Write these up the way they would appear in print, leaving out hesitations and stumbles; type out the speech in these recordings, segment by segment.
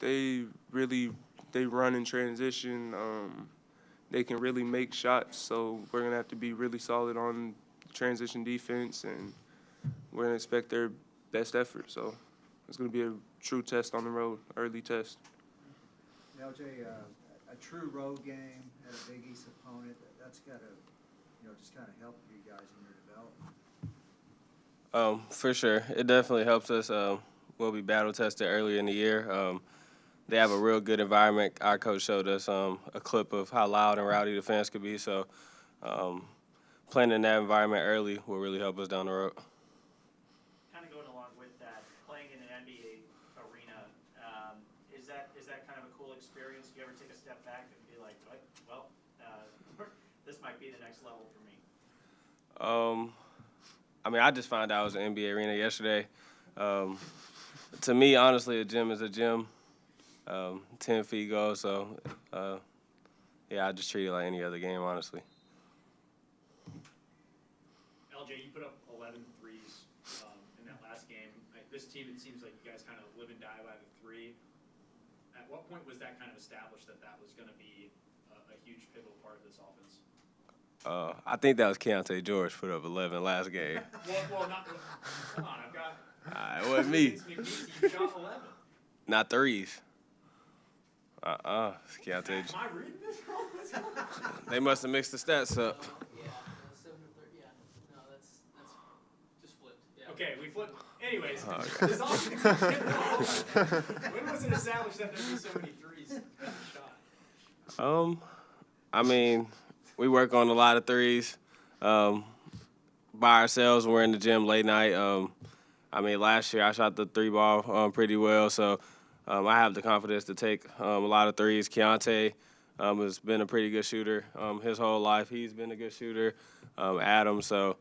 they run in transition. They can really make shots, so we're gonna have to be really solid on transition defense, and we're gonna expect their best effort. So it's gonna be a true test on the road, early test. LJ, a true road game at a Big East opponent, that's got to, just kind of help you guys in your development. For sure. It definitely helps us. We'll be battle tested earlier in the year. They have a real good environment. Our coach showed us a clip of how loud and rowdy the fans could be. So playing in that environment early will really help us down the road. Kind of going along with that, playing in an NBA arena, is that kind of a cool experience? Do you ever take a step back and be like, well, this might be the next level for me? I just found out it was an NBA arena yesterday. To me, honestly, a gym is a gym. 10 feet goal, so I just treat it like any other game, honestly. LJ, you put up 11 threes in that last game. This team, it seems like you guys kind of live and die by the three. At what point was that kind of established that was going to be a huge pivotal part of this offense? I think that was Keontae George put up 11 last game. well, not. Come on, I've got. It wasn't me. You shot 11. Not threes. Keontae. Am I reading this wrong? They must have mixed the stats up. Yeah, 7 to 30. Yeah, no, that's just flipped. Yeah. Okay, we flipped. Anyways, Okay. this offense. When was it established that there'd be so many threes shot? We work on a lot of threes by ourselves. We're in the gym late night. Last year I shot the three ball pretty well, so I have the confidence to take a lot of threes. Keontae has been a pretty good shooter his whole life. He's been a good shooter. Adam, so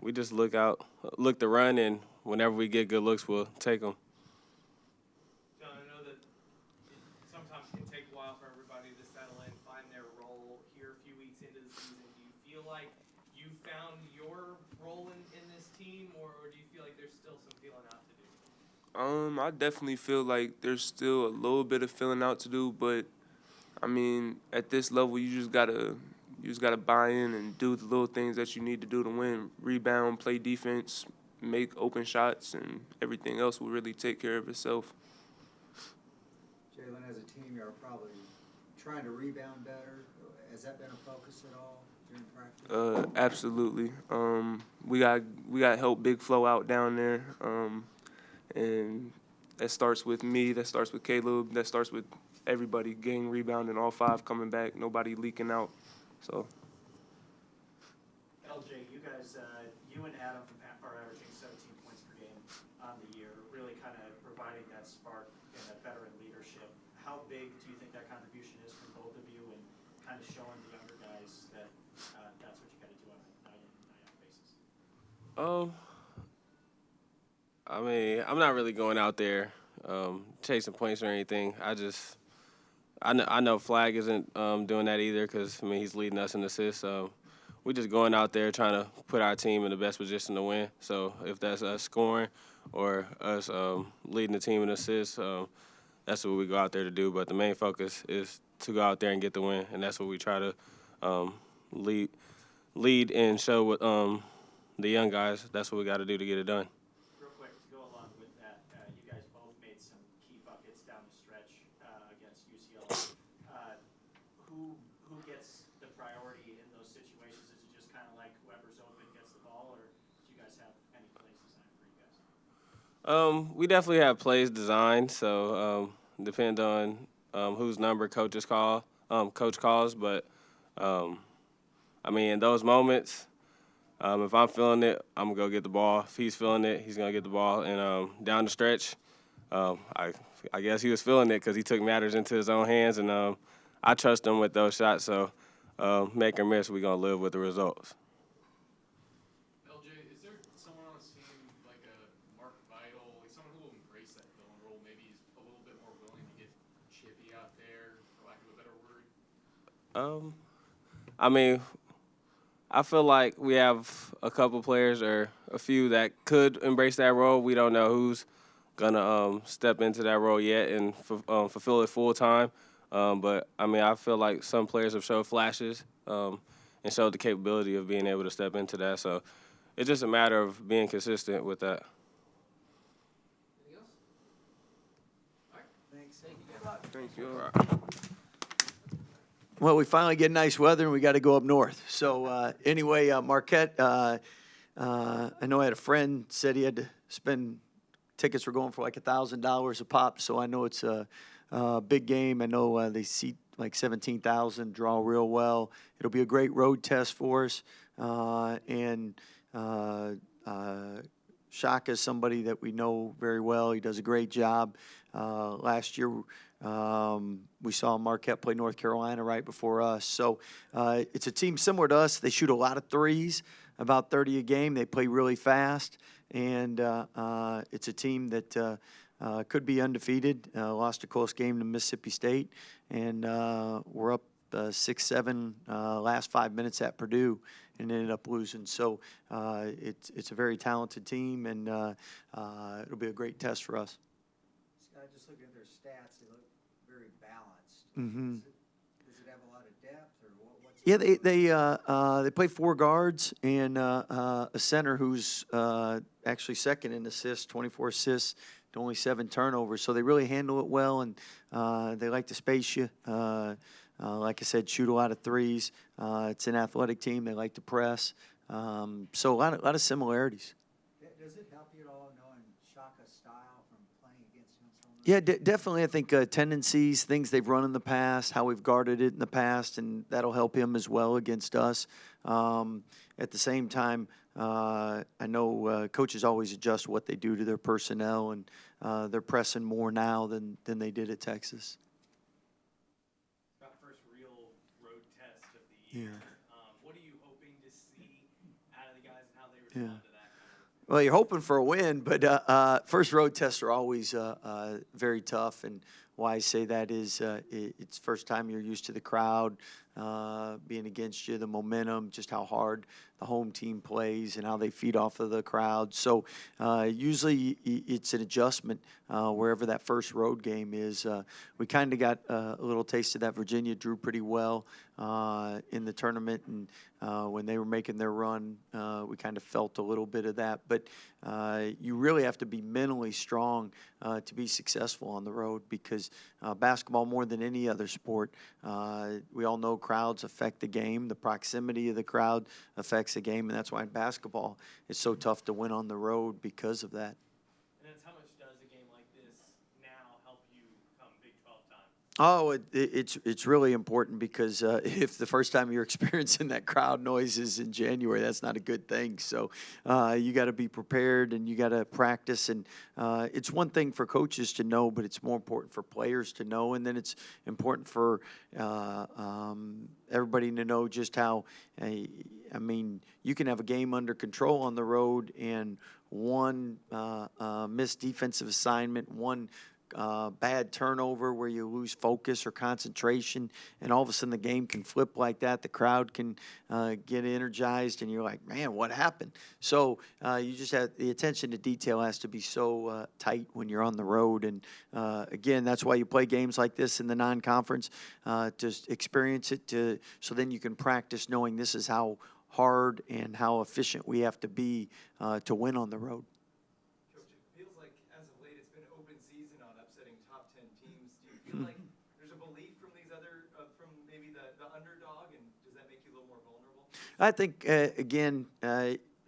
we just look to run, and whenever we get good looks, we'll take them. John, I know that it sometimes can take a while for everybody to settle in, find their role here a few weeks into the season. Do you feel like you found your role in this team, or do you feel like there's still some feeling out to do? I definitely feel like there's still a little bit of filling out to do, but at this level, you just gotta buy in and do the little things that you need to do to win. Rebound, play defense, make open shots, and everything else will really take care of itself. Jalen, as a team, you're probably trying to rebound better. Has that been a focus at all during practice? Absolutely. We got help Big Flo out down there, and that starts with me. That starts with Caleb. That starts with everybody getting rebounding, all five coming back, nobody leaking out. So. LJ, you guys, you and Adam are averaging 17 points per game on the year, really kind of providing that spark and that veteran leadership. How big do you think that contribution is from both of you, and kind of showing the younger guys that that's what you got to do on a night-in, night-out basis? I'm not really going out there chasing points or anything. I know Flag isn't doing that either because, he's leading us in assists. We're just going out there trying to put our team in the best position to win. So if that's us scoring or us leading the team in assists, that's what we go out there to do. But the main focus is to go out there and get the win, and that's what we try to lead and show with the young guys. That's what we got to do to get it done. Real quick, to go along with that, you guys both made some key buckets down the stretch against UCLA. Who gets the priority in those situations? Is it just kind of like whoever's open gets the ball, or do you guys have any plays designed for you guys? We definitely have plays designed, so depend on whose number coach calls. But in those moments, if I'm feeling it, I'm gonna go get the ball. If he's feeling it, he's gonna get the ball. And down the stretch, I guess he was feeling it because he took matters into his own hands, and I trust him with those shots. So make or miss, we're gonna live with the results. LJ, is there someone on this team like a Mark Vital, like someone who will embrace that villain role? Maybe he's a little bit more willing to get chippy out there, for lack of a better word. I feel like we have a couple players or a few that could embrace that role. We don't know who's gonna step into that role yet and fulfill it full time. But I mean, I feel like some players have showed flashes and showed the capability of being able to step into that. So it's just a matter of being consistent with that. Anything else? All right. Thanks. Thank you, guys. Thank you. Well, we finally get nice weather and we got to go up north. So anyway, Marquette, I know I had a friend said he had to spend, tickets were going for like $1,000 a pop. So I know it's a big game. I know they seat like 17,000, draw real well. It'll be a great road test for us. And Shaka is somebody that we know very well. He does a great job. Last year, we saw Marquette play North Carolina right before us. So it's a team similar to us. They shoot a lot of threes, about 30 a game. They play really fast. And it's a team that could be undefeated. Lost a close game to Mississippi State. And we're up 6-7 last 5 minutes at Purdue and ended up losing. So it's a very talented team, and it'll be a great test for us. Scott, just looking at their stats, they look very balanced. Mm-hmm. Does it have a lot of depth, or what's? Yeah, they play 4 guards and a center who's actually second in assists, 24 assists, to only 7 turnovers. So they really handle it well, and they like to space you. Like I said, shoot a lot of threes. It's an athletic team. They like to press. So a lot of similarities. Does it help you at all knowing Shaka's style from playing against him so much? Yeah, definitely. I think tendencies, things they've run in the past, how we've guarded it in the past, and that'll help him as well against us. At the same time, I know coaches always adjust what they do to their personnel, and they're pressing more now than they did at Texas. Got first real road test of the year. Yeah. What are you hoping to see out of the guys and how they respond to that? Well, you're hoping for a win, but first road tests are always very tough. And why I say that is it's first time you're used to the crowd being against you, the momentum, just how hard the home team plays and how they feed off of the crowd. So usually it's an adjustment wherever that first road game is. We kind of got a little taste of that. Virginia drew pretty well in the tournament, and when they were making their run, we kind of felt a little bit of that. But you really have to be mentally strong to be successful on the road, because basketball, more than any other sport, we all know crowds affect the game. The proximity of the crowd affects the game, and that's why in basketball it's so tough to win on the road because of that. And that's how much does a game like this now help you come Big 12 time? Oh, it's really important, because if the first time you're experiencing that crowd noise is in January, that's not a good thing. So you got to be prepared, and you got to practice. And it's one thing for coaches to know, but it's more important for players to know. And then it's important for everybody to know just how, I mean, you can have a game under control on the road, and one missed defensive assignment, one bad turnover where you lose focus or concentration, and all of a sudden the game can flip like that. The crowd can get energized, and you're like, man, what happened? So you just have the attention to detail has to be so tight when you're on the road. And again, that's why you play games like this in the non-conference, to experience it, so then you can practice knowing this is how hard and how efficient we have to be to win on the road. Coach, it feels like as of late it's been open season on upsetting top 10 teams. Do you feel like there's a belief from these other, from maybe the underdog, and does that make you a little more vulnerable? I think, again,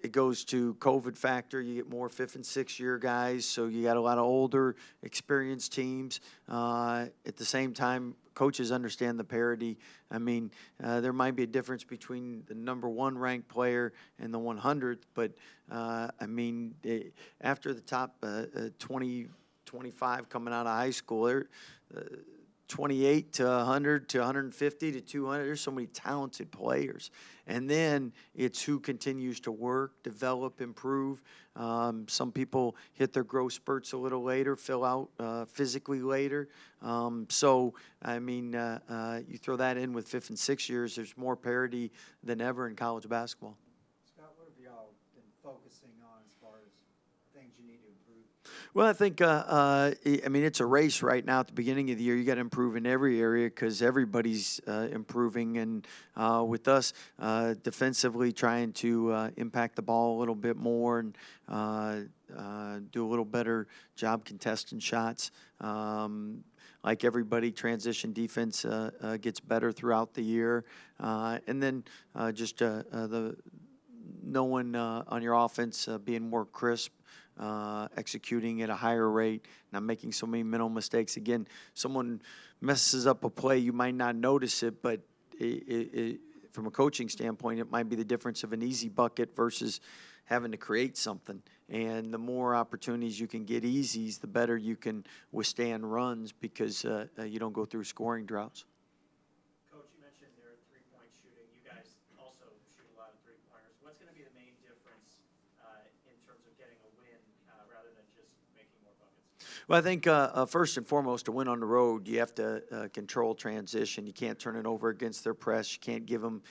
it goes to COVID factor. You get more 5th and 6th year guys, so you got a lot of older, experienced teams. At the same time, coaches understand the parity. I mean, there might be a difference between the number 1 ranked player and the 100th, but I mean, after the top 20, 25 coming out of high school, they're 28 to 100 to 150 to 200. There's so many talented players. And then it's who continues to work, develop, improve. Some people hit their growth spurts a little later, fill out physically later. So, I mean, you throw that in with 5th and 6th years, there's more parity than ever in college basketball. Scott, what have y'all been focusing on as far as things you need to improve? Well, I think, I mean, it's a race right now at the beginning of the year. You got to improve in every area because everybody's improving. And with us defensively trying to impact the ball a little bit more and do a little better job contesting shots. Like everybody, transition defense gets better throughout the year. And then just the no one on your offense being more crisp, executing at a higher rate, not making so many mental mistakes. Again, someone messes up a play, you might not notice it, but from a coaching standpoint, it might be the difference of an easy bucket versus having to create something. And the more opportunities you can get easies, the better you can withstand runs because you don't go through scoring droughts. Coach, you mentioned their three-point shooting. You guys also shoot a lot of three-pointers. What's going to be the main difference in terms of getting a win rather than just making more buckets? Well, I think first and foremost, to win on the road, you have to control transition. You can't turn it over against their press. You can't give them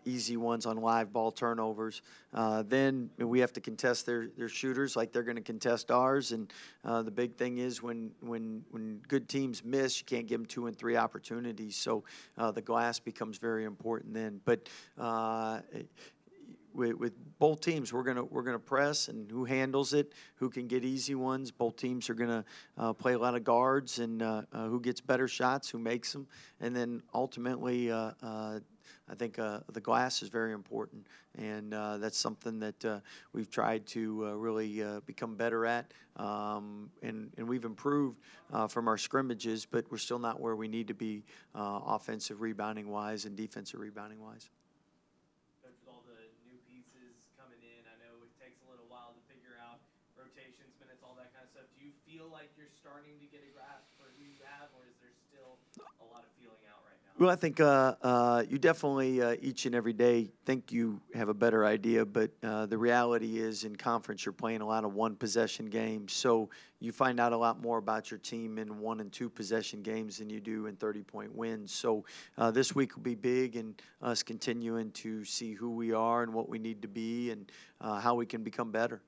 easy ones on live ball turnovers. Then we have to contest their shooters like they're going to contest ours. And the big thing is when good teams miss, you can't give them 2 and 3 opportunities. So the glass becomes very important then. But with both teams, we're gonna press, and who handles it, who can get easy ones. Both teams are gonna play a lot of guards, and who gets better shots, who makes them, and then ultimately, I think the glass is very important, and that's something that we've tried to really become better at, and we've improved from our scrimmages, but we're still not where we need to be offensive rebounding wise and defensive rebounding wise. With all the new pieces coming in, I know it takes a little while to figure out rotations, minutes, all that kind of stuff. Do you feel like you're starting to get a grasp for who you have, or is there still a lot of feeling out right now? Well, I think you definitely each and every day think you have a better idea, but the reality is in conference you're playing a lot of one-possession games, so you find out a lot more about your team in 1- and 2-possession games than you do in 30-point wins. So this week will be big in us continuing to see who we are and what we need to be and how we can become better.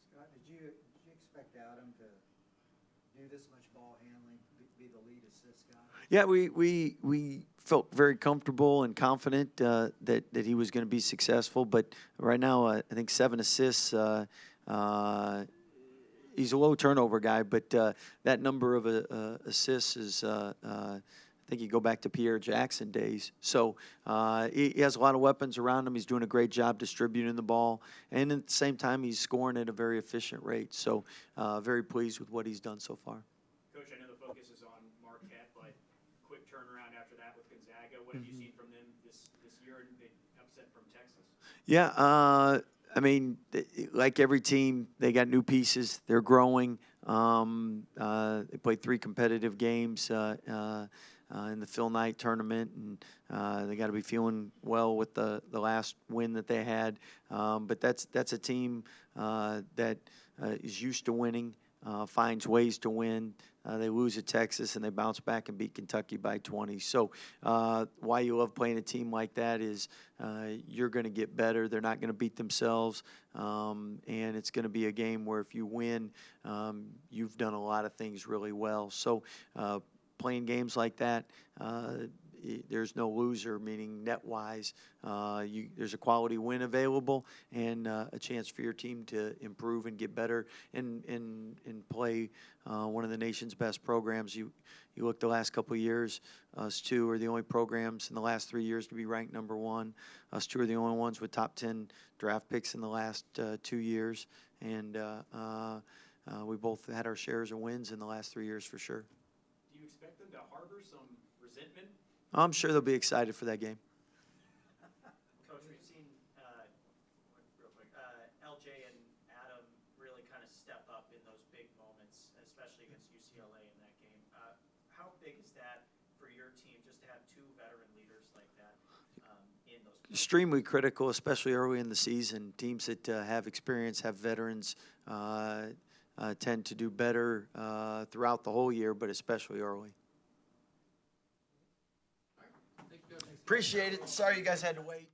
Scott, did you expect Adam to do this much ball handling, be the lead assist guy? Yeah, we felt very comfortable and confident that he was going to be successful. But right now, I think 7 assists. He's a low turnover guy, but that number of assists is, I think you go back to Pierre Jackson days. So he has a lot of weapons around him. He's doing a great job distributing the ball. And at the same time, he's scoring at a very efficient rate. So very pleased with what he's done so far. Coach, I know the focus is on Marquette, but quick turnaround after that with Gonzaga. What have you seen from them this year and big upset from Texas? Yeah, I mean, like every team, they got new pieces. They're growing. They played 3 competitive games in the Phil Knight tournament, and they got to be feeling well with the last win that they had. But that's a team that is used to winning, finds ways to win. They lose at Texas, and they bounce back and beat Kentucky by 20. So why you love playing a team like that is you're going to get better. They're not going to beat themselves, and it's going to be a game where if you win, you've done a lot of things really well. So playing games like that, there's no loser, meaning net-wise. There's a quality win available and a chance for your team to improve and get better and play one of the nation's best programs. You look the last couple of years, us two are the only programs in the last 3 years to be ranked number 1. Us two are the only ones with top 10 draft picks in the last 2 years. And we both had our shares of wins in the last 3 years for sure. Do you expect them to harbor some resentment? I'm sure they'll be excited for that game. Coach, we've seen, real quick, LJ and Adam really kind of step up in those big moments, especially against UCLA in that game. How big is that for your team, just to have 2 veteran leaders like that in those games? Extremely critical, especially early in the season. Teams that have experience, have veterans, tend to do better throughout the whole year, but especially early. Appreciate it. Sorry you guys had to wait.